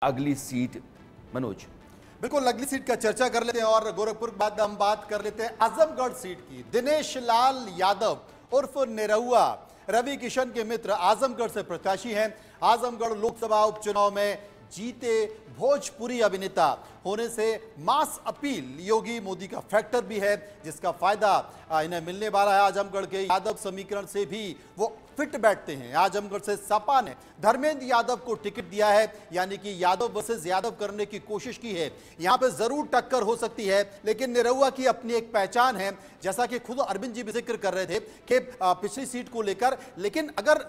अगली सीट मनोज। बिल्कुल अगली सीट का चर्चा कर लेते हैं और गोरखपुर के बाद हम बात कर लेते हैं आजमगढ़ सीट की। दिनेश लाल यादव उर्फ निरहुआ रवि किशन के मित्र आजमगढ़ से प्रत्याशी हैं। आजमगढ़ लोकसभा उपचुनाव में जीते भोजपुरी अभिनेता होने से मास अपील योगी मोदी का फैक्टर भी है, जिसका फायदा इन्हें मिलने वाला है। आजमगढ़ के यादव समीकरण से भी वो फिट बैठते हैं। आजमगढ़ से सपा ने धर्मेंद्र यादव को टिकट दिया है, यानी कि यादव वर्सेस यादव करने की कोशिश की है। यहां पे जरूर टक्कर हो सकती है, लेकिन निरहुआ की अपनी एक पहचान है, जैसा कि खुद अरविंद जी भी जिक्र कर रहे थे कि पिछली सीट को लेकर। लेकिन अगर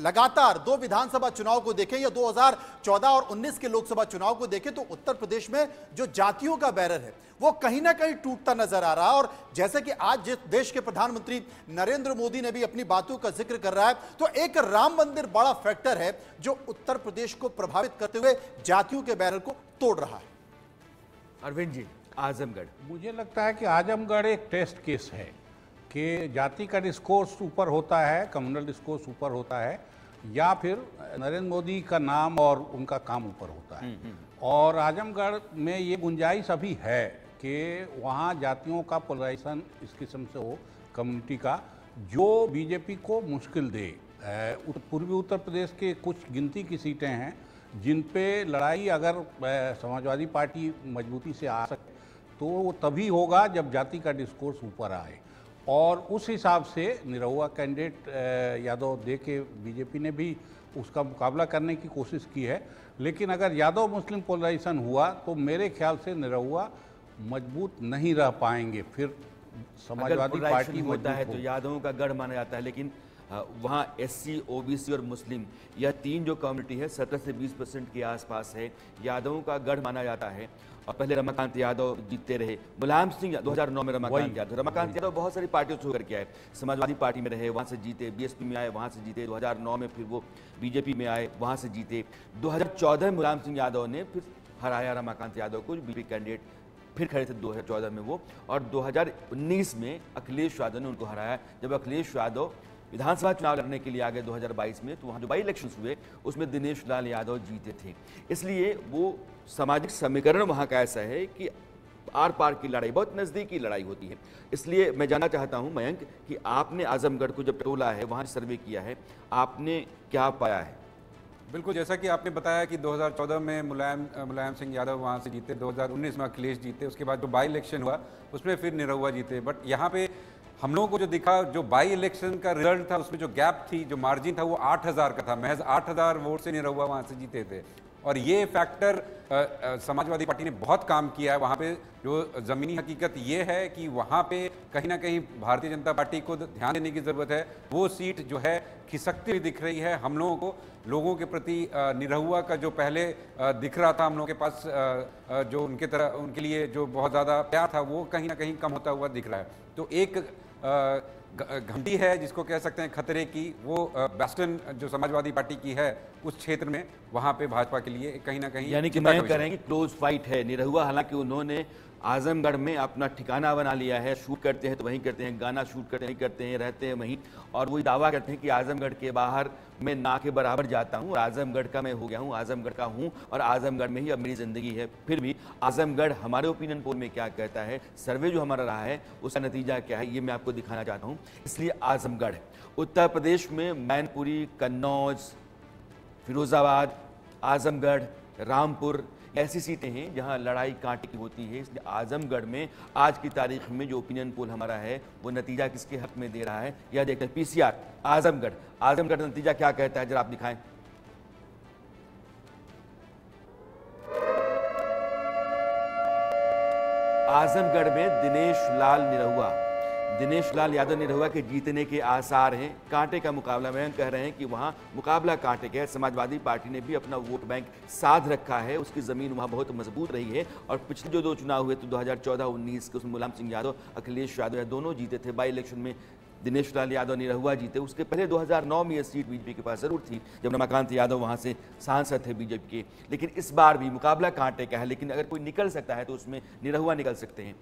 लगातार दो विधानसभा चुनाव को देखें या 2014 और 19 के लोकसभा चुनाव को देखें तो उत्तर प्रदेश में जो जातियों का बैरर है वो कहीं ना कहीं टूटता नजर आ रहा है। और जैसे कि आज जिस देश के प्रधानमंत्री नरेंद्र मोदी ने भी अपनी बातों का जिक्र कर रहा है, तो एक राम मंदिर बड़ा फैक्टर है जो उत्तर प्रदेश को प्रभावित करते हुए जातियों के बैरर को तोड़ रहा है। अरविंद जी, आजमगढ़। मुझे लगता है कि आजमगढ़ एक टेस्ट केस है कि जाति का डिस्कोर्स ऊपर होता है, कम्युनल डिस्कोर्स ऊपर होता है, या फिर नरेंद्र मोदी का नाम और उनका काम ऊपर होता है। और आजमगढ़ में ये गुंजाइश अभी है कि वहाँ जातियों का पोलराइजेशन इस किस्म से हो, कम्युनिटी का, जो बीजेपी को मुश्किल दे। पूर्वी उत्तर प्रदेश के कुछ गिनती की सीटें हैं जिन पे लड़ाई अगर समाजवादी पार्टी मजबूती से आ सके तो वो तभी होगा जब जाति का डिस्कोर्स ऊपर आए। और उस हिसाब से निरहुआ कैंडिडेट यादव दे के बीजेपी ने भी उसका मुकाबला करने की कोशिश की है। लेकिन अगर यादव मुस्लिम पोलराइजेशन हुआ तो मेरे ख्याल से निरहुआ मजबूत नहीं रह पाएंगे। फिर समाजवादी पार्टी होता है तो यादवों का गढ़ माना जाता है, लेकिन वहाँ एससी, ओबीसी और मुस्लिम, यह तीन जो कम्युनिटी है 17 से 20% के आसपास है, यादवों का गढ़ माना जाता है। और पहले रमाकांत यादव जीतते रहे, मुलायम सिंह 2009 में रमाकांत यादव बहुत सारी पार्टियों से होकर के आए। समाजवादी पार्टी में रहे, वहाँ से जीते, बीएसपी में आए, वहाँ से जीते। 2009 में फिर वो बीजेपी में आए, वहाँ से जीते। 2014 में मुलायम सिंह यादव ने फिर हराया रमाकांत यादव को, बीजेपी कैंडिडेट फिर खड़े थे 2014 में वो। और 2019 में अखिलेश यादव ने उनको हराया। जब अखिलेश यादव विधानसभा चुनाव लड़ने के लिए आ गए 2022 में, तो वहाँ जो बाई इलेक्शंस हुए उसमें दिनेश लाल यादव जीते थे। इसलिए वो सामाजिक समीकरण वहाँ का ऐसा है कि आर पार की लड़ाई, बहुत नज़दीकी लड़ाई होती है। इसलिए मैं जानना चाहता हूँ मयंक कि आपने आजमगढ़ को जब टोला है, वहाँ सर्वे किया है, आपने क्या पाया है? बिल्कुल, जैसा कि आपने बताया कि 2014 में मुलायम सिंह यादव वहाँ से जीते, 2019 में अखिलेश जीते, उसके बाद जो बाई इलेक्शन हुआ उसमें फिर निरहुआ जीते। बट यहाँ पे हम लोगों को जो दिखा, जो बाई इलेक्शन का रिजल्ट था उसमें जो गैप थी, जो मार्जिन था, वो 8000 का था। महज 8000 वोट से निरहुआ वहाँ से जीते थे। और ये फैक्टर समाजवादी पार्टी ने बहुत काम किया है वहाँ पे। जो ज़मीनी हकीकत ये है कि वहाँ पे कहीं ना कहीं भारतीय जनता पार्टी को ध्यान देने की ज़रूरत है। वो सीट जो है खिसकती हुई दिख रही है हम लोगों को। लोगों के प्रति निरहुआ का जो पहले दिख रहा था हम लोगों के पास, जो उनके लिए जो बहुत ज़्यादा प्यार था, वो कहीं ना कहीं कम होता हुआ दिख रहा है। तो एक घंटी है जिसको कह सकते हैं खतरे की, वो वेस्टर्न जो समाजवादी पार्टी की है उस क्षेत्र में, वहां पे भाजपा के लिए कहीं ना कहीं, यानी कि मैं कह रहे हैं कि क्लोज फाइट है। निरहुआ हालांकि उन्होंने आजमगढ़ में अपना ठिकाना बना लिया है, शूट करते हैं तो वहीं करते हैं, गाना शूट करते हैं करते हैं, रहते हैं वहीं, और वो दावा करते हैं कि आजमगढ़ के बाहर मैं ना के बराबर जाता हूँ, आजमगढ़ का मैं हो गया हूँ, आजमगढ़ का हूँ और आजमगढ़ में ही अब मेरी ज़िंदगी है। फिर भी आजमगढ़ हमारे ओपिनियन पोल में क्या कहता है, सर्वे जो हमारा रहा है उसका नतीजा क्या है, ये मैं आपको दिखाना चाहता हूँ। इसलिए आजमगढ़ उत्तर प्रदेश में मैनपुरी, कन्नौज, फिरोजाबाद, आजमगढ़, रामपुर ऐसी सीटें हैं जहां लड़ाई कांटे की होती है। इसलिए आजमगढ़ में आज की तारीख में जो ओपिनियन पोल हमारा है वो नतीजा किसके हक में दे रहा है, यह देखते हैं। पीसीआर आजमगढ़ का नतीजा क्या कहता है, जरा आप दिखाएं। आजमगढ़ में दिनेश लाल यादव निरहुआ के जीतने के आसार हैं। कांटे का मुकाबला, मैं कह रहे हैं कि वहां मुकाबला कांटे का है। समाजवादी पार्टी ने भी अपना वोट बैंक साध रखा है, उसकी ज़मीन वहां बहुत मजबूत रही है। और पिछले जो दो चुनाव हुए तो 2014-19 के, उसमें मुलायम सिंह यादव, अखिलेश यादव दोनों जीते थे। बाई इलेक्शन में दिनेश लाल यादव निरहुआ जीते। उसके पहले 2009 में यह सीट बीजेपी के पास जरूर थी जब रमाकांत यादव वहां से सांसद थे बीजेपी के। लेकिन इस बार भी मुकाबला कांटे का है, लेकिन अगर कोई निकल सकता है तो उसमें निरहुआ निकल सकते हैं।